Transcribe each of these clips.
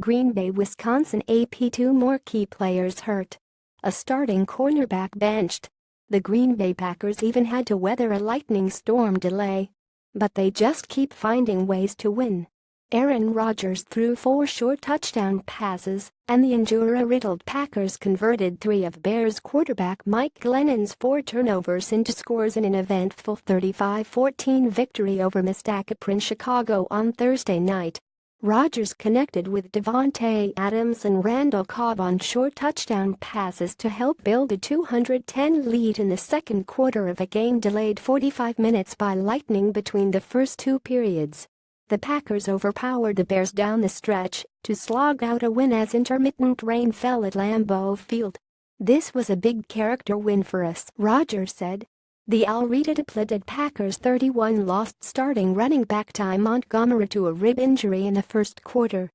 Green Bay, Wisconsin AP. 2 more key players hurt. A starting cornerback benched. The Green Bay Packers even had to weather a lightning storm delay. But they just keep finding ways to win. Aaron Rodgers threw 4 short touchdown passes, and the injury-riddled Packers converted 3 of Bears quarterback Mike Glennon's 4 turnovers into scores in an eventful 35-14 victory over Mistake in Chicago on Thursday night. Rodgers connected with Davante Adams and Randall Cobb on short touchdown passes to help build a 210 lead in the second quarter of a game delayed 45 minutes by lightning between the first 2 periods. The Packers overpowered the Bears down the stretch to slog out a win as intermittent rain fell at Lambeau Field. "This was a big character win for us," Rodgers said. The Al-Rita-depleted Packers 31 lost starting running back Ty Montgomery to a rib injury in the first quarter.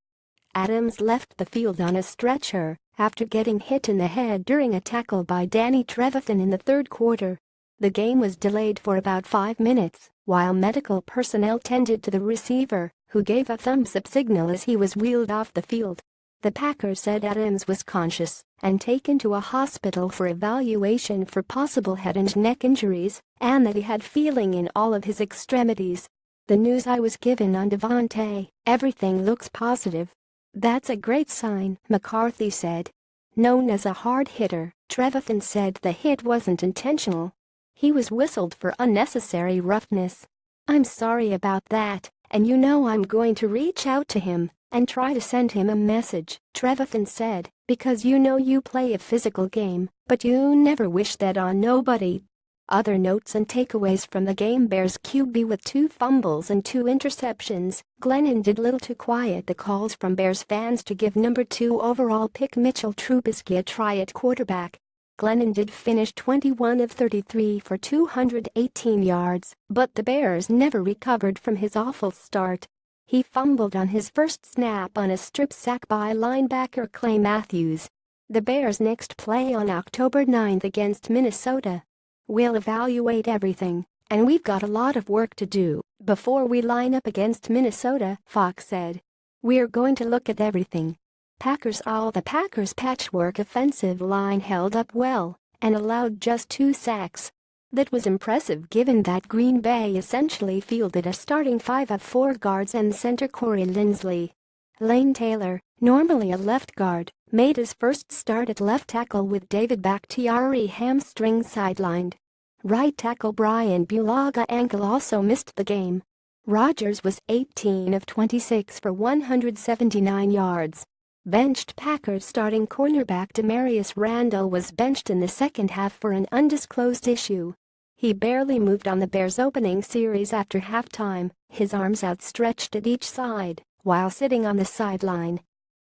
Adams left the field on a stretcher after getting hit in the head during a tackle by Danny Trevathan in the third quarter. The game was delayed for about 5 minutes while medical personnel tended to the receiver, who gave a thumbs-up signal as he was wheeled off the field. The Packers said Adams was conscious and taken to a hospital for evaluation for possible head and neck injuries, and that he had feeling in all of his extremities. "The news I was given on Davante, everything looks positive." "That's a great sign," McCarthy said. Known as a hard hitter, Trevathan said the hit wasn't intentional. He was whistled for unnecessary roughness. "I'm sorry about that, and I'm going to reach out to him and try to send him a message," Trevathan said, "because you play a physical game, but you never wish that on nobody." Other notes and takeaways from the game: Bears QB with 2 fumbles and 2 interceptions. Glennon did little to quiet the calls from Bears fans to give number 2 overall pick Mitchell Trubisky a try at quarterback. Glennon did finish 21 of 33 for 218 yards, but the Bears never recovered from his awful start. He fumbled on his first snap on a strip sack by linebacker Clay Matthews. The Bears' next play on October 9 against Minnesota. "We'll evaluate everything, and we've got a lot of work to do before we line up against Minnesota," Fox said. "We're going to look at everything." The Packers' patchwork offensive line held up well and allowed just 2 sacks. That was impressive given that Green Bay essentially fielded a starting 5 of 4 guards and center Corey Linsley. Lane Taylor, normally a left guard, made his first start at left tackle with David Bakhtiari hamstring sidelined. Right tackle Brian Bulaga ankle also missed the game. Rodgers was 18 of 26 for 179 yards. Benched Packers starting cornerback Demarius Randall was benched in the second half for an undisclosed issue. He barely moved on the Bears' opening series after halftime, his arms outstretched at each side while sitting on the sideline.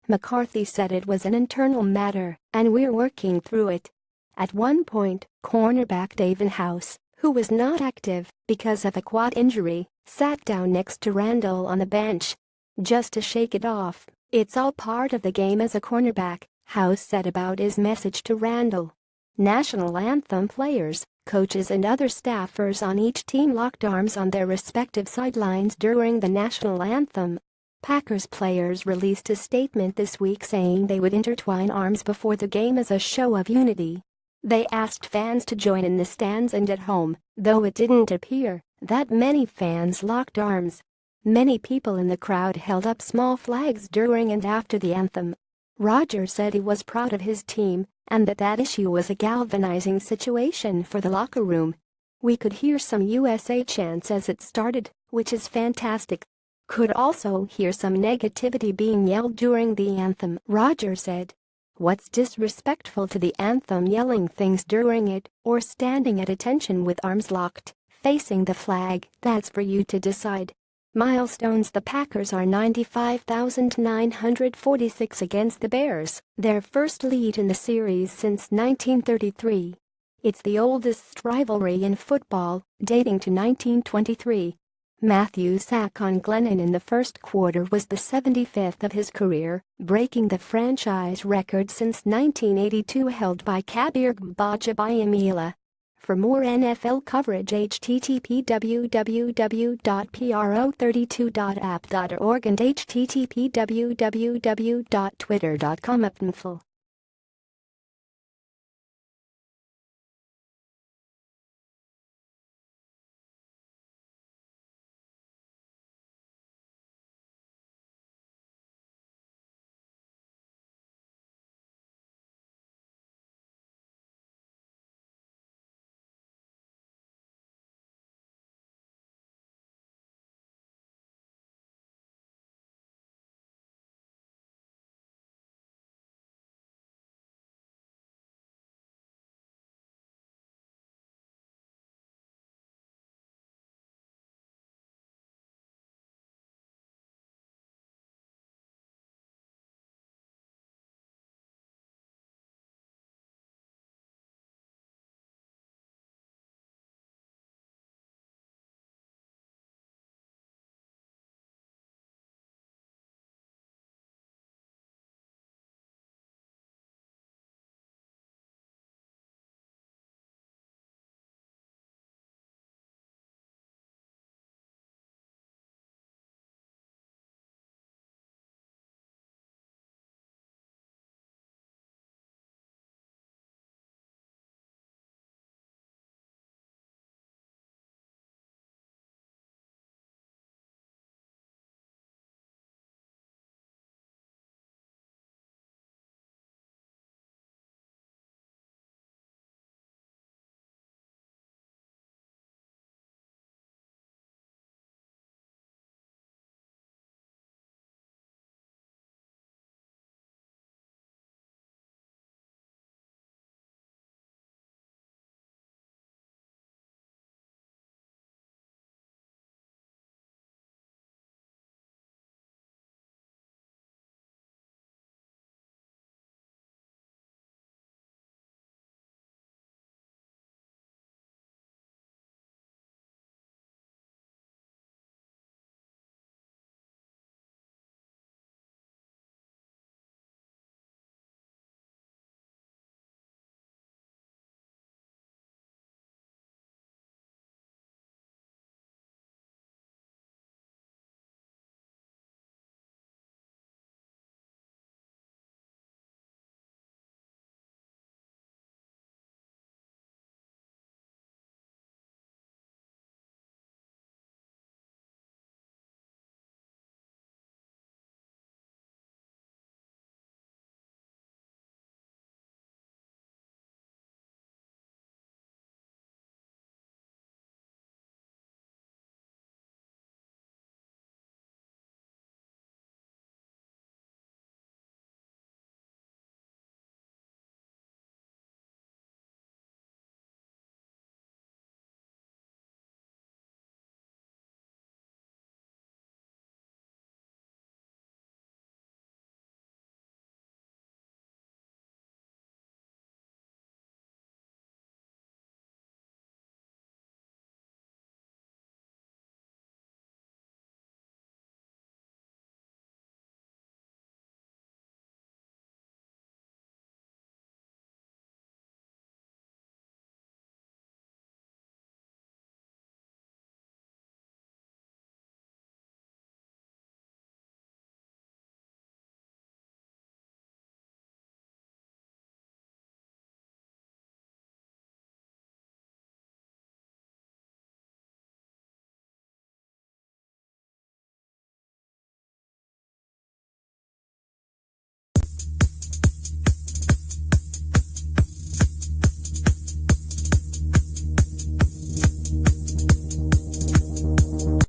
McCarthy said it was an internal matter, and we're working through it. At one point, cornerback Davin House, who was not active because of a quad injury, sat down next to Randall on the bench. "Just to shake it off. It's all part of the game as a cornerback," House said about his message to Randall. National anthem players, coaches and other staffers on each team locked arms on their respective sidelines during the national anthem. Packers players released a statement this week saying they would intertwine arms before the game as a show of unity. They asked fans to join in the stands and at home, though it didn't appear that many fans locked arms. Many people in the crowd held up small flags during and after the anthem. Rodgers said he was proud of his team and that issue was a galvanizing situation for the locker room. "We could hear some USA chants as it started, which is fantastic. Could also hear some negativity being yelled during the anthem," Rodgers said. "What's disrespectful to the anthem, yelling things during it or standing at attention with arms locked, facing the flag? That's for you to decide." Milestones: the Packers are 95,946 against the Bears, their first lead in the series since 1933. It's the oldest rivalry in football, dating to 1923. Matthews' sack on Glennon in the first quarter was the 75th of his career, breaking the franchise record since 1982 held by Kabir Gbajabiamila. For more NFL coverage, http://www.pro32.app.org and http://www.twitter.com.